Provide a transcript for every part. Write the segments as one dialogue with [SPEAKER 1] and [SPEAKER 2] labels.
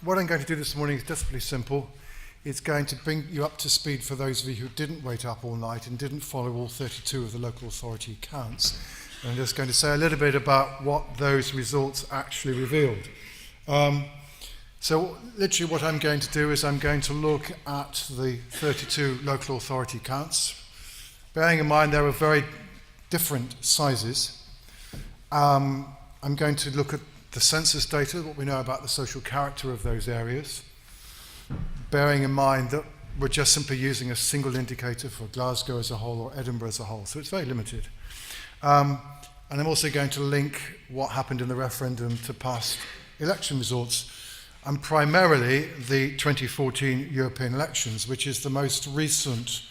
[SPEAKER 1] What I'm going to do this morning is desperately simple. It's going to bring you up to speed for those of you who didn't wait up all night and didn't follow all 32 of the local authority counts. I'm just going to say a little bit about what those results actually revealed. So literally what I'm going to do is I'm going to look at the 32 local authority counts, bearing in mind there are very different sizes. I'm going to look at the census data, what we know about the social character of those areas, bearing in mind that we're just simply using a single indicator for Glasgow as a whole or Edinburgh as a whole, so it's very limited. And I'm also going to link what happened in the referendum to past election results, and primarily the 2014 European elections, which is the most recent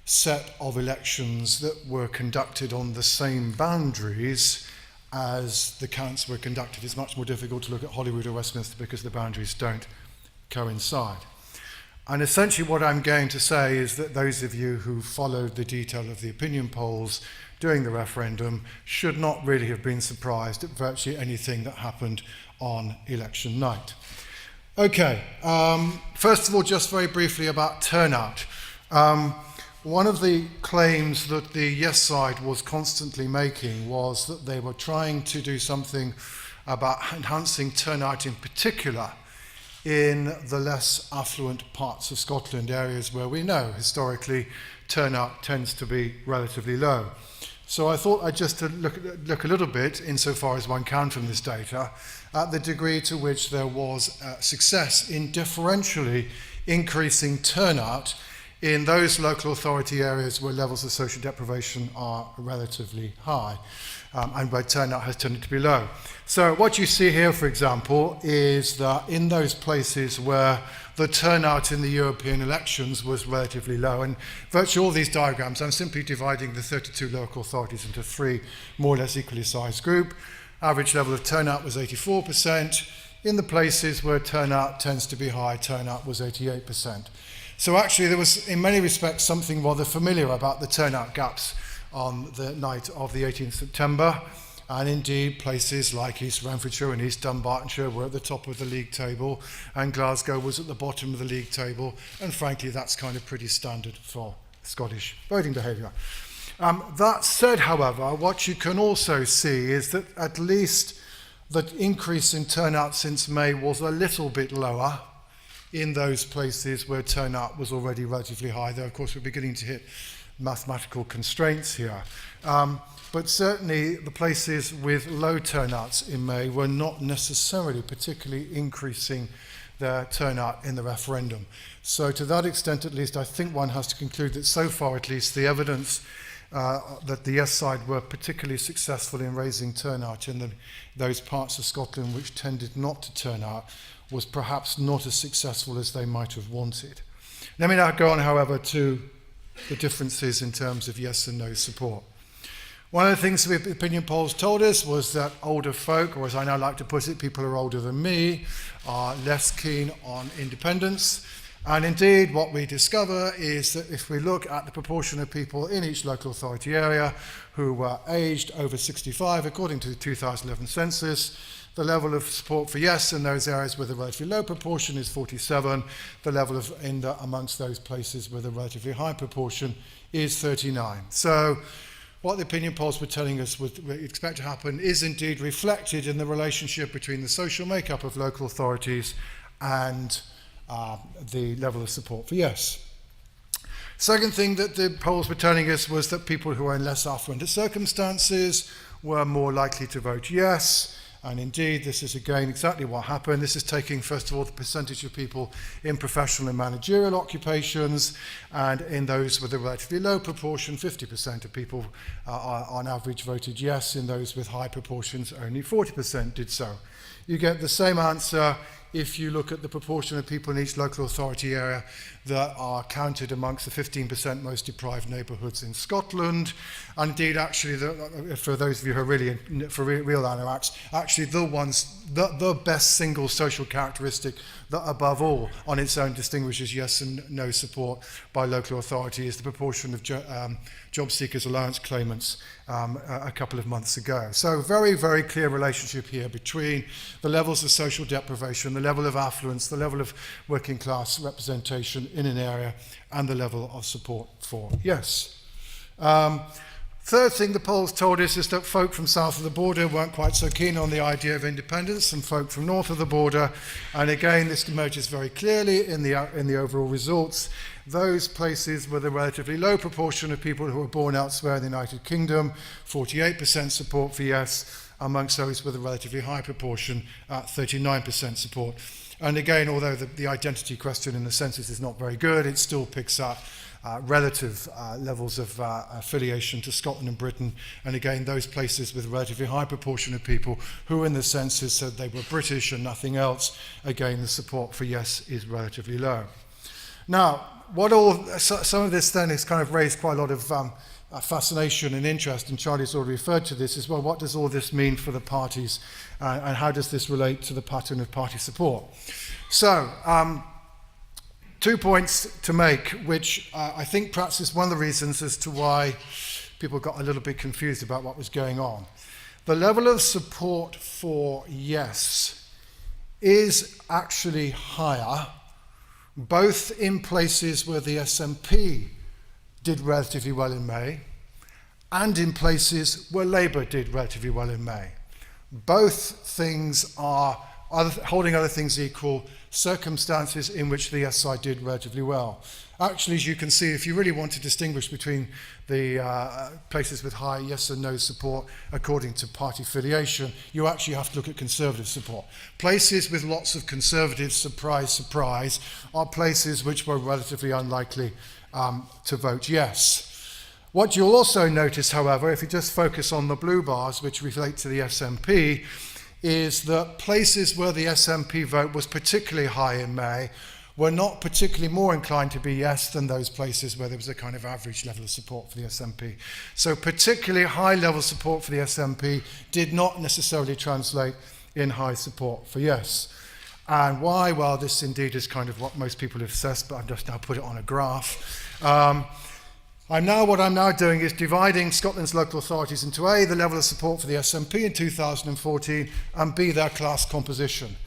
[SPEAKER 1] set of elections that were conducted on the same boundaries as the counts were conducted. It's much more difficult to look at Holyrood or Westminster because the boundaries don't coincide. And essentially what I'm going to say is that those of you who followed the detail of the opinion polls during the referendum should not really have been surprised at virtually anything that happened on election night. Okay, first of all, just very briefly about turnout. One of the claims that the Yes side was constantly making was that they were trying to do something about enhancing turnout in particular in the less affluent parts of Scotland, areas where we know historically turnout tends to be relatively low. So I thought I'd just look a little bit, insofar as one can from this data, at the degree to which there was success in differentially increasing turnout in those local authority areas where levels of social deprivation are relatively high and where turnout has tended to be low. So what you see here, for example, is that in those places where the turnout in the European elections was relatively low, and virtually all these diagrams, I'm simply dividing the 32 local authorities into three more or less equally sized groups. Average level of turnout was 84%. In the places where turnout tends to be high, turnout was 88%. So actually there was, in many respects, something rather familiar about the turnout gaps on the night of the 18th September. And indeed, places like East Renfrewshire and East Dunbartonshire were at the top of the league table, and Glasgow was at the bottom of the league table. And frankly, that's kind of pretty standard for Scottish voting behaviour. That said, however, what you can also see is that at least the increase in turnout since May was a little bit lower in those places where turnout was already relatively high, though of course we're beginning to hit mathematical constraints here. But certainly the places with low turnouts in May were not necessarily particularly increasing their turnout in the referendum. So to that extent at least, I think one has to conclude that so far at least the evidence that the Yes side were particularly successful in raising turnout in those parts of Scotland which tended not to turn out was perhaps not as successful as they might have wanted. Let me now go on, however, to the differences in terms of yes and no support. One of the things the opinion polls told us was that older folk, or as I now like to put it, people who are older than me, are less keen on independence. And indeed, what we discover is that if we look at the proportion of people in each local authority area who were aged over 65, according to the 2011 census, the level of support for yes in those areas with a relatively low proportion is 47. The level of amongst those places with a relatively high proportion is 39. So what the opinion polls were telling us we expect to happen is indeed reflected in the relationship between the social makeup of local authorities and the level of support for yes. Second thing that the polls were telling us was that people who are in less affluent circumstances were more likely to vote yes. And indeed, this is again exactly what happened. This is taking, first of all, the percentage of people in professional and managerial occupations, and in those with a relatively low proportion, 50% of people on average voted yes. In those with high proportions, only 40% did so. You get the same answer if you look at the proportion of people in each local authority area that are counted amongst the 15% most deprived neighbourhoods in Scotland. And indeed, actually, for those of you who are really real anoraks, actually the best single social characteristic that above all, on its own, distinguishes yes and no support by local authority is the proportion of job seekers allowance claimants a couple of months ago. So very, very clear relationship here between the levels of social deprivation, the level of affluence, the level of working class representation in an area, and the level of support for yes. Third thing the polls told us is that folk from south of the border weren't quite so keen on the idea of independence, and folk from north of the border, and again this emerges very clearly in the overall results. Those places with a relatively low proportion of people who were born elsewhere in the United Kingdom, 48% support for yes, amongst those with a relatively high proportion at 39% support. And again, although the identity question in the census is not very good, it still picks up relative levels of affiliation to Scotland and Britain, and again those places with a relatively high proportion of people who in the census said they were British and nothing else, again the support for yes is relatively low. Now, some of this then has kind of raised quite a lot of fascination and interest, and Charlie's already referred to this as well. What does all this mean for the parties, and how does this relate to the pattern of party support? So, 2 points to make, which I think perhaps is one of the reasons as to why people got a little bit confused about what was going on. The level of support for yes is actually higher, both in places where the SNP did relatively well in May, and in places where Labour did relatively well in May. Both things are, holding other things equal, circumstances in which the yes side did relatively well. Actually, as you can see, if you really want to distinguish between the places with high yes and no support according to party affiliation, you actually have to look at Conservative support. Places with lots of Conservatives, surprise, surprise, are places which were relatively unlikely to vote yes. What you'll also notice, however, if you just focus on the blue bars, which relate to the SNP, is that places where the SNP vote was particularly high in May were not particularly more inclined to be yes than those places where there was a kind of average level of support for the SNP. So particularly high level support for the SNP did not necessarily translate in high support for yes. And why? Well, this indeed is kind of what most people have assessed, but I've just now put it on a graph. What I'm now doing is dividing Scotland's local authorities into A, the level of support for the SNP in 2014, and B, their class composition.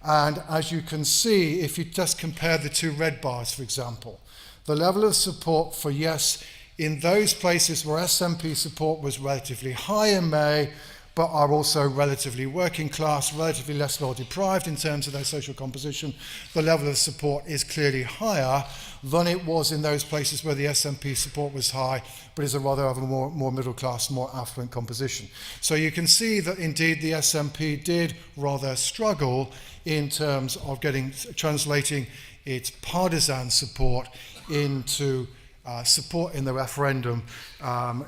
[SPEAKER 1] And as you can see, if you just compare the two red bars, for example, the level of support for yes in those places where SNP support was relatively high in May, but are also relatively working class, relatively less well deprived in terms of their social composition, the level of support is clearly higher than it was in those places where the SNP support was high, but is a rather more middle class, more affluent composition. So you can see that indeed the SNP did rather struggle in terms of translating its partisan support into support in the referendum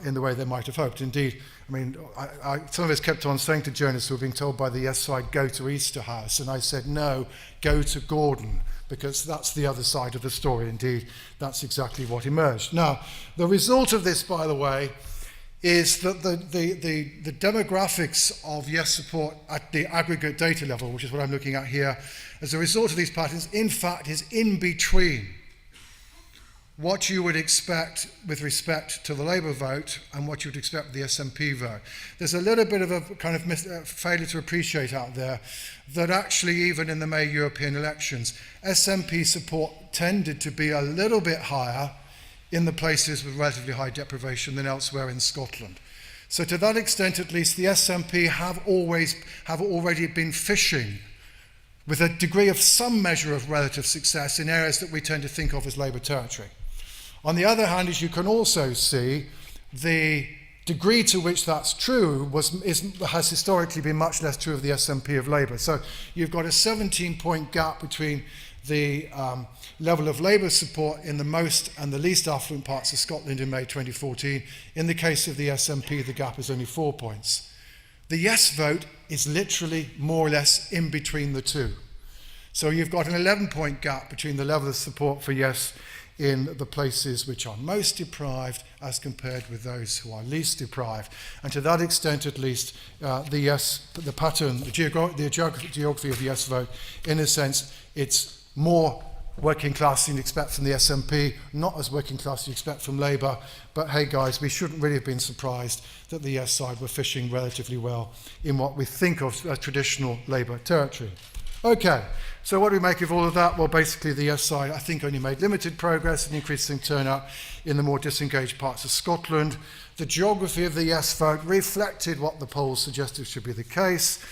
[SPEAKER 1] in the way they might have hoped. Indeed, I mean, some of us kept on saying to journalists who were being told by the yes side, go to Easterhouse, and I said, no, go to Gordon, because that's the other side of the story. Indeed, that's exactly what emerged. Now, the result of this, by the way, is that the demographics of yes support at the aggregate data level, which is what I'm looking at here, as a result of these patterns, in fact, is in between what you would expect with respect to the Labour vote and what you would expect with the SNP vote. There's a little bit of a kind of failure to appreciate out there that actually even in the May European elections, SNP support tended to be a little bit higher in the places with relatively high deprivation than elsewhere in Scotland. So to that extent, at least, the SNP have already been fishing with a degree of some measure of relative success in areas that we tend to think of as Labour territory. On the other hand, as you can also see, the degree to which that's true has historically been much less true of the SNP of Labour. So you've got a 17-point gap between the level of Labour support in the most and the least affluent parts of Scotland in May 2014. In the case of the SNP, the gap is only 4 points. The yes vote is literally more or less in between the two. So you've got an 11-point gap between the level of support for yes in the places which are most deprived as compared with those who are least deprived. And to that extent, at least, the pattern, the geography of the yes vote, in a sense, it's more working class than you'd expect from the SNP, not as working class as you expect from Labour, but hey guys, we shouldn't really have been surprised that the yes side were fishing relatively well in what we think of as traditional Labour territory. Okay, so what do we make of all of that? Well, basically the yes side, I think, only made limited progress in increasing turnout in the more disengaged parts of Scotland. The geography of the yes vote reflected what the polls suggested should be the case.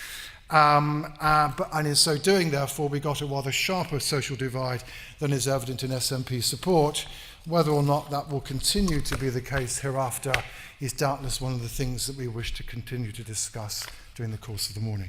[SPEAKER 1] And in so doing, therefore, we got a rather sharper social divide than is evident in SNP support. Whether or not that will continue to be the case hereafter is doubtless one of the things that we wish to continue to discuss during the course of the morning.